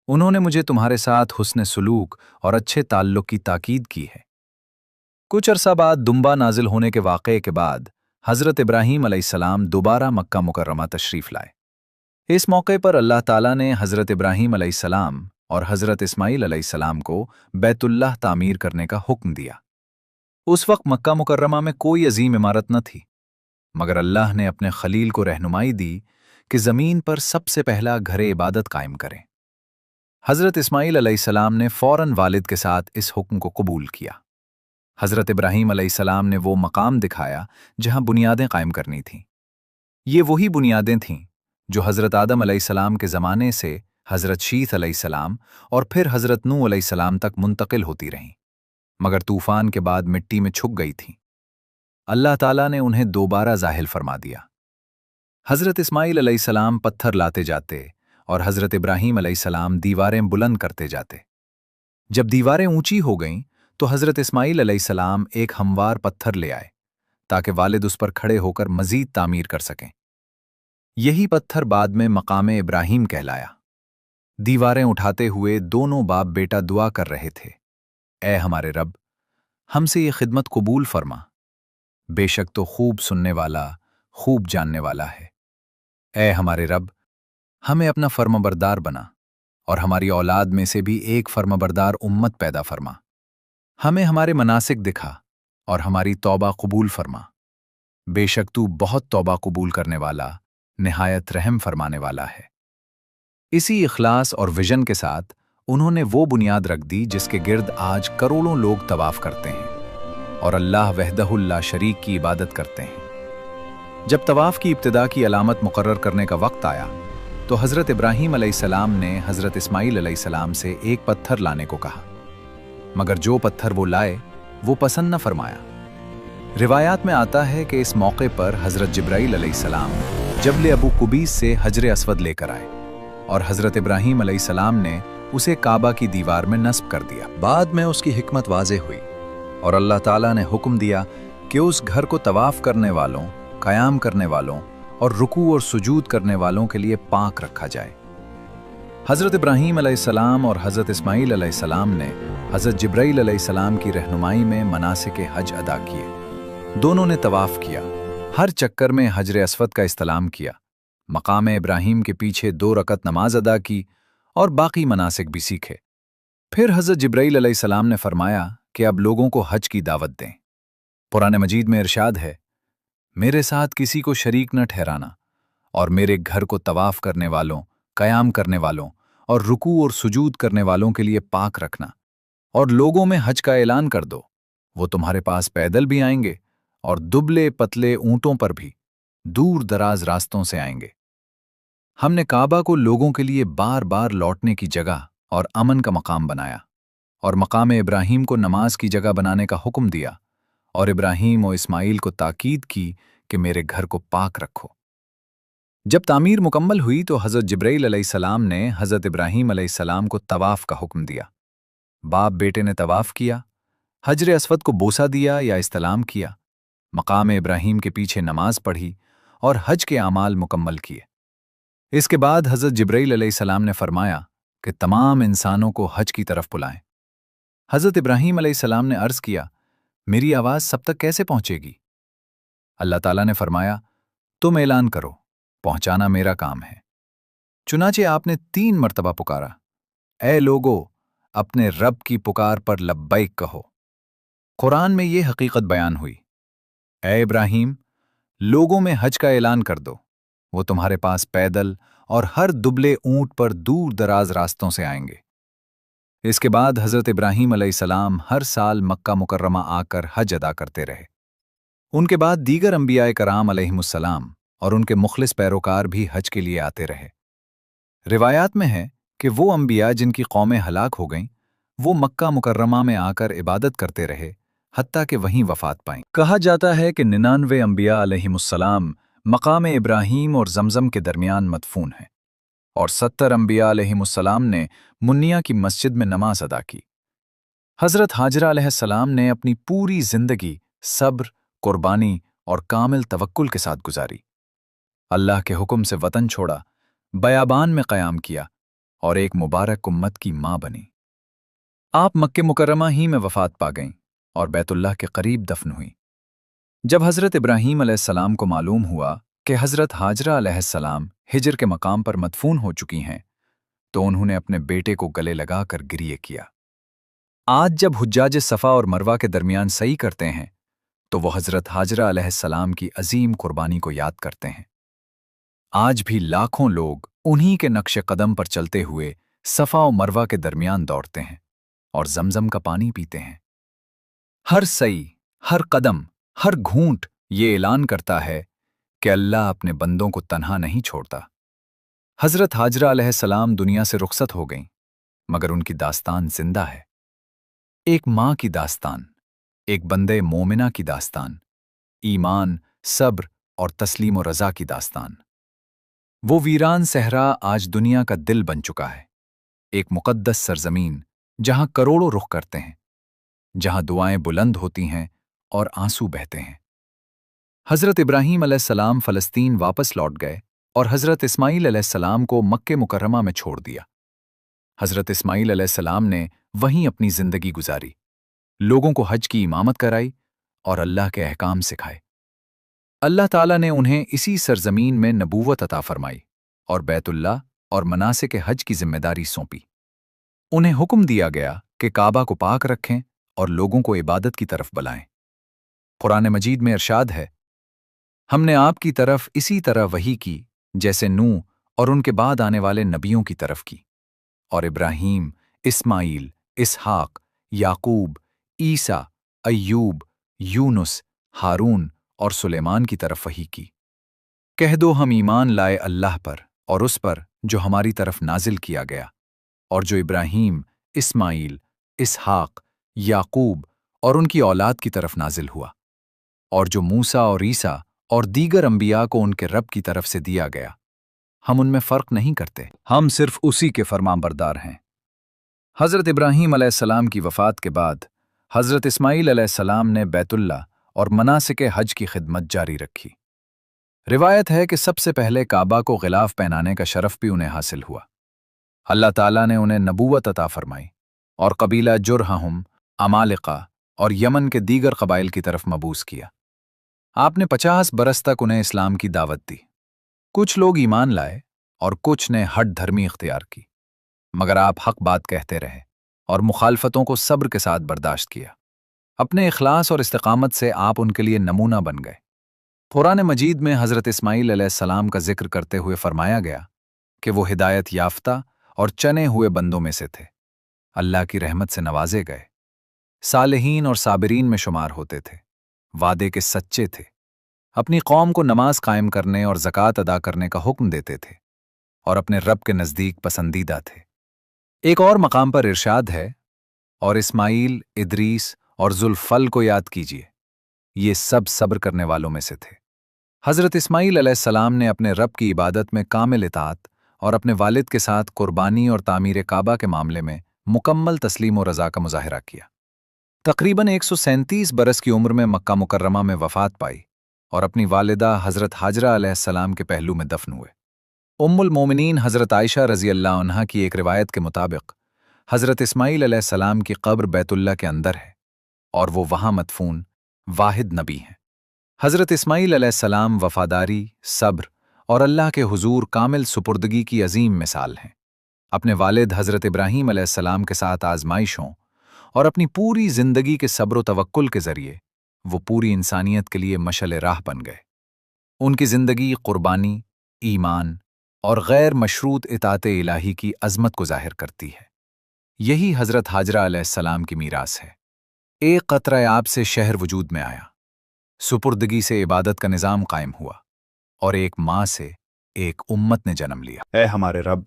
उन्होंने मुझे तुम्हारे साथ हुस्न सुलूक और अच्छे ताल्लुक की ताकीद की है। कुछ अरसा बाद दुम्बा नाजिल होने के वाक़े के बाद हजरत इब्राहीम अलैहिस्सलाम दोबारा मक्का मुकर्रमा तशरीफ लाए। इस मौके पर अल्लाह ताला ने हजरत इब्राहीम अलैहिस्सलाम और हजरत इस्माइल अलैहिस्सलाम को बैतुल्लाह तामीर करने का हुक्म दिया। उस वक्त मक्का मुकर्रमा में कोई अजीम इमारत न थी, मगर अल्लाह ने अपने खलील को रहनुमाई दी कि ज़मीन पर सबसे पहला घरे इबादत कायम करें। हजरत इस्माइल अलैहिस्सलाम ने फौरन वालिद के साथ इस हुक्म को कबूल किया। हजरत इब्राहीम अलैहिस्सलाम ने वो मकाम दिखाया जहां बुनियादें कायम करनी थीं। ये वही बुनियादें थीं जो हजरत आदम अलैहिस्सलाम के ज़माने से हजरत शीथ अलैहिस्सलाम और फिर हजरत नूह अलैहिस्सलाम तक मुंतकिल होती रहीं, मगर तूफान के बाद मिट्टी में छुप गई थीं। अल्लाह ताला ने उन्हें दोबारा ज़ाहिल फरमा दिया। हजरत इस्माइल अलैहिस्सलाम पत्थर लाते जाते और हजरत इब्राहीम अलैहिस्सलाम दीवारें बुलंद करते जाते। जब दीवारें ऊंची हो गईं तो हजरत इस्माइल अलैहिस्सलाम एक हमवार पत्थर ले आए ताकि वालिद उस पर खड़े होकर मजीद तामीर कर सकें। यही पत्थर बाद में मकामे इब्राहीम कहलाया। दीवारें उठाते हुए दोनों बाप बेटा दुआ कर रहे थे, ऐ हमारे रब, हमसे ये खिदमत कबूल फरमा, बेशक तो खूब सुनने वाला, खूब जानने वाला है। ऐ हमारे रब, हमें अपना फर्माबरदार बना और हमारी औलाद में से भी एक फर्माबरदार उम्मत पैदा फरमा। हमें हमारे मनासिक दिखा और हमारी तौबा कबूल फरमा, बेशक तू बहुत तौबा कबूल करने वाला, निहायत रहम फरमाने वाला है। इसी इखलास और विजन के साथ उन्होंने वो बुनियाद रख दी जिसके गिर्द आज करोड़ों लोग तवाफ करते हैं और अल्लाह वहदहुल ला शरीक की इबादत करते हैं। जब तवाफ की इब्तिदा की अलामत मुकर्रर करने का वक्त आया तो हजरत इब्राहीम अलैहिस्सलाम ने हजरत इस्माइल अलैहिस्सलाम से एक पत्थर लाने को कहा, मगर जो पत्थर वो लाए वो पसंद न फरमाया। रिवायात में आता है कि इस मौके पर हजरत जिब्राइल अलैहिस्सलाम जबल अबू कुबीस से हजर अस्वद लेकर आए और हजरत इब्राहीम अलैहिस्सलाम ने उसे काबा की दीवार में नस्ब कर दिया। बाद में उसकी हिकमत वाज़े हुई और अल्लाह ताला ने हुक्म दिया कि उस घर को तवाफ करने वालों, क़याम करने वालों और रुकू और सुजूद करने वालों के लिए पाक रखा जाए। हजरत इब्राहीम अलैहिस्सलाम और हजरत इस्माइल अलैहिस्सलाम ने हजरत जिब्राइल अलैहिस्सलाम की रहनुमाई में मनासिक हज अदा किए। दोनों ने तवाफ किया, हर चक्कर में हजर अस्वद का इस्तलाम किया, मकाम इब्राहीम के पीछे 2 रकत नमाज अदा की اور باقی مناسک بھی سیکھے۔ پھر حضرت جبرائیل علیہ السلام نے فرمایا کہ اب لوگوں کو حج کی دعوت دیں۔ قرآن مجید میں ارشاد ہے، میرے ساتھ کسی کو شریک نہ ٹھہرانا، اور میرے گھر کو طواف کرنے والوں، قیام کرنے والوں اور رکوع اور سجود کرنے والوں کے لیے پاک رکھنا، اور لوگوں میں حج کا اعلان کر دو، وہ تمہارے پاس پیدل بھی آئیں گے اور دبلے پتلے اونٹوں پر بھی، دور دراز راستوں سے آئیں گے۔ ہم نے کعبہ کو لوگوں کے لیے بار بار لوٹنے کی جگہ اور امن کا مقام بنایا، اور مقام ابراہیم کو نماز کی جگہ بنانے کا حکم دیا، اور ابراہیم و اسماعیل کو تاکید کی کہ میرے گھر کو پاک رکھو۔ جب تعمیر مکمل ہوئی تو حضرت جبرائیل علیہ السلام نے حضرت ابراہیم علیہ السلام کو طواف کا حکم دیا۔ باپ بیٹے نے طواف کیا، حجر اسود کو بوسہ دیا یا استلام کیا، مقام ابراہیم کے پیچھے نماز پڑھی اور حج کے اعمال مکمل کیے۔ اس کے بعد حضرت جبرائیل علیہ السلام نے فرمایا کہ تمام انسانوں کو حج کی طرف بلائیں۔ حضرت ابراہیم علیہ السلام نے عرض کیا، میری آواز سب تک کیسے پہنچے گی؟ اللہ تعالیٰ نے فرمایا، تم اعلان کرو، پہنچانا میرا کام ہے۔ چنانچہ آپ نے 3 مرتبہ پکارا، اے لوگو، اپنے رب کی پکار پر لبیک کہو۔ قرآن میں یہ حقیقت بیان ہوئی، اے ابراہیم، لوگوں میں حج کا اعلان کر دو، وہ تمہارے پاس پیدل اور ہر دبلے اونٹ پر دور دراز راستوں سے آئیں گے۔ اس کے بعد حضرت ابراہیم علیہ السلام ہر سال مکہ مکرمہ آ کر حج ادا کرتے رہے۔ ان کے بعد دیگر انبیاء کرام علیہم السلام اور ان کے مخلص پیروکار بھی حج کے لیے آتے رہے۔ روایات میں ہے کہ وہ انبیاء جن کی قومیں ہلاک ہو گئیں، وہ مکہ مکرمہ میں آ کر عبادت کرتے رہے، حتیٰ کہ وہیں وفات پائیں۔ کہا جاتا ہے کہ 99 انبیاء علیہم السلام مقام ابراہیم اور زمزم کے درمیان مدفون ہیں، اور 70 انبیاء علیہم السلام نے منیہ کی مسجد میں نماز ادا کی۔ حضرت ہاجرہ علیہ السلام نے اپنی پوری زندگی صبر، قربانی اور کامل توکل کے ساتھ گزاری۔ اللہ کے حکم سے وطن چھوڑا، بیابان میں قیام کیا، اور ایک مبارک امت کی ماں بنی۔ آپ مکہ مکرمہ ہی میں وفات پا گئیں اور بیت اللہ کے قریب دفن ہوئیں۔ جب حضرت ابراہیم علیہ السلام کو معلوم ہوا کہ حضرت ہاجرہ علیہ السلام ہجر کے مقام پر مدفون ہو چکی ہیں، تو انہوں نے اپنے بیٹے کو گلے لگا کر گریہ کیا۔ آج جب حجاج صفا اور مروہ کے درمیان سعی کرتے ہیں تو وہ حضرت ہاجرہ علیہ السلام کی عظیم قربانی کو یاد کرتے ہیں۔ آج بھی لاکھوں لوگ انہی کے نقش قدم پر چلتے ہوئے صفا و مروہ کے درمیان دوڑتے ہیں اور زمزم کا پانی پیتے ہیں۔ ہر سعی، ہر قدم، ہر گھونٹ یہ اعلان کرتا ہے کہ اللہ اپنے بندوں کو تنہا نہیں چھوڑتا۔ حضرت ہاجرہ علیہ السلام دنیا سے رخصت ہو گئیں، مگر ان کی داستان زندہ ہے۔ ایک ماں کی داستان، ایک بندے مومنہ کی داستان، ایمان، صبر اور تسلیم و رضا کی داستان۔ وہ ویران صحرا آج دنیا کا دل بن چکا ہے، ایک مقدس سرزمین جہاں کروڑوں رخ کرتے ہیں، جہاں دعائیں بلند ہوتی ہیں اور آنسو بہتے ہیں۔ حضرت ابراہیم علیہ السلام فلسطین واپس لوٹ گئے اور حضرت اسماعیل علیہ السلام کو مکہ مکرمہ میں چھوڑ دیا۔ حضرت اسماعیل علیہ السلام نے وہیں اپنی زندگی گزاری، لوگوں کو حج کی امامت کرائی اور اللہ کے احکام سکھائے۔ اللہ تعالیٰ نے انہیں اسی سرزمین میں نبوت عطا فرمائی اور بیت اللہ اور مناسک حج کی ذمہ داری سونپی۔ انہیں حکم دیا گیا کہ کعبہ کو پاک رکھیں اور لوگوں کو عبادت کی طرف بلائیں۔ قرآن مجید میں ارشاد ہے، ہم نے آپ کی طرف اسی طرح وحی کی جیسے نوح اور ان کے بعد آنے والے نبیوں کی طرف کی، اور ابراہیم، اسماعیل، اسحاق، یعقوب، عیسیٰ، ایوب، یونس، ہارون اور سلیمان کی طرف وحی کی۔ کہہ دو ہم ایمان لائے اللہ پر اور اس پر جو ہماری طرف نازل کیا گیا، اور جو ابراہیم، اسماعیل، اسحاق، یعقوب اور ان کی اولاد کی طرف نازل ہوا، اور جو موسیٰ اور عیسیٰ اور دیگر انبیاء کو ان کے رب کی طرف سے دیا گیا، ہم ان میں فرق نہیں کرتے، ہم صرف اسی کے فرمانبردار ہیں۔ حضرت ابراہیم علیہ السلام کی وفات کے بعد حضرت اسماعیل علیہ السلام نے بیت اللہ اور مناسک حج کی خدمت جاری رکھی۔ روایت ہے کہ سب سے پہلے کعبہ کو غلاف پہنانے کا شرف بھی انہیں حاصل ہوا۔ اللہ تعالیٰ نے انہیں نبوت عطا فرمائی اور قبیلہ جرہم، عمالقہ اور یمن کے دیگر قبائل کی طرف مبعوث کیا۔ آپ نے 50 برس تک انہیں اسلام کی دعوت دی۔ کچھ لوگ ایمان لائے اور کچھ نے ہٹ دھرمی اختیار کی، मगर आप हक बात कहते रहे और मुखालफतों को सब्र के साथ बर्दाश्त किया। अपने इखलास और इस्तिकामत से आप उनके लिए नमूना बन गए। कुरान मजीद में हज़रत इस्माईल अलैहिस्सलाम का जिक्र करते हुए फरमाया गया कि वो हिदायत याफ्ता और चने हुए बंदों में से थे, अल्लाह की रहमत से नवाजे गए, सालिहीन और साबिरीन में शुमार होते थे, वादे के सच्चे थे, अपनी कौम को नमाज कायम करने और ज़कात अदा करने का हुक्म देते थे और अपने रब के नज़दीक पसंदीदा थे। एक और मकाम पर इरशाद है, और इस्माईल, इदरीस और जुल्फल को याद कीजिए, ये सब सब्र करने वालों में से थे। हज़रत इस्माईल अलैहिस्सलाम ने अपने रब की इबादत में कामिल इताअत और अपने वालिद के साथ कुर्बानी और तामीर काबा के मामले में मुकम्मल तस्लीम और रज़ा का मुजाहिरा किया। तकरीबन 137 बरस की उम्र में मक्का मुकर्रमा में वफ़ात पाई और अपनी वालिदा हज़रत हाजरा अलैहिस्सलाम के पहलू में दफन हुए। उम्मुल मोमिनीन हज़रत आयशा रज़ी अल्लाह अन्हा की एक रिवायत के मुताबिक हज़रत इस्माईल अलैहिस्सलाम की कब्र बैतुल्लाह के अंदर है और वो वहाँ मदफून वाहिद नबी हैं। हज़रत इस्माईल अलैहिस्सलाम वफ़ादारी, सब्र और अल्लाह के हुजूर कामिल सुपुर्दगी की अजीम मिसाल हैं। अपने वालिद हज़रत इब्राहीम अलैहिस्सलाम के साथ आजमाइशों और अपनी पूरी ज़िंदगी के सब्र व तवक्कुल के ज़रिए वो पूरी इंसानियत के लिए मशअल राह बन गए। उनकी ज़िंदगी कुर्बानी, ईमान और गैर मशरूत इताअत इलाही की अज़मत को ज़ाहिर करती है। यही हज़रत हाजरा अलैहिस्सलाम की मीरास है। एक क़तरा आब से शहर वजूद में आया, सुपुर्दगी से इबादत का निज़ाम कायम हुआ और एक माँ से एक उम्मत ने जन्म लिया। ऐ हमारे रब,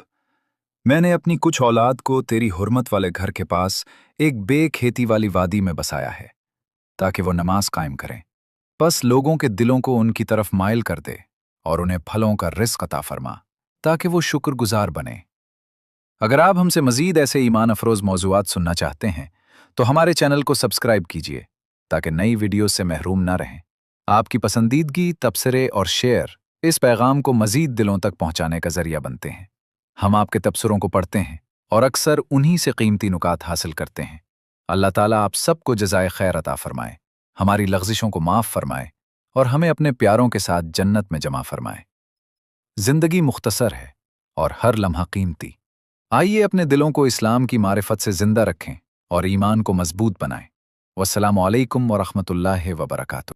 मैंने अपनी कुछ औलाद को तेरी हुर्मत वाले घर के पास एक बेखेती वाली वादी में बसाया है ताकि वो नमाज कायम करें। बस लोगों के दिलों को उनकी तरफ माइल कर दे और उन्हें फलों का रिज़्क़ अता फरमा ताकि वो शुक्रगुजार बने। अगर आप हमसे मज़ीद ऐसे ईमान अफरोज़ मौज़ूआत सुनना चाहते हैं तो हमारे चैनल को सब्सक्राइब कीजिए ताकि नई वीडियो से महरूम ना रहें। आपकी पसंदीदगी, तबसरे और शेयर इस पैगाम को मज़ीद दिलों तक पहुंचाने का ज़रिया बनते हैं। हम आपके तबसरों को पढ़ते हैं और अक्सर उन्हीं से कीमती नुकात हासिल करते हैं। अल्लाह ताला आप सबको जज़ाए खैर अता फरमाए, हमारी लग़ज़िशों को माफ़ फरमाए और हमें अपने प्यारों के साथ जन्नत में जमा फरमाए। ज़िंदगी मुख्तसर है और हर लम्हा कीमती। आइए अपने दिलों को इस्लाम की मारिफत से ज़िंदा रखें और ईमान को मजबूत बनाएं। वस्सलामु अलैकुम व रहमतुल्लाहि व बरकातुहू।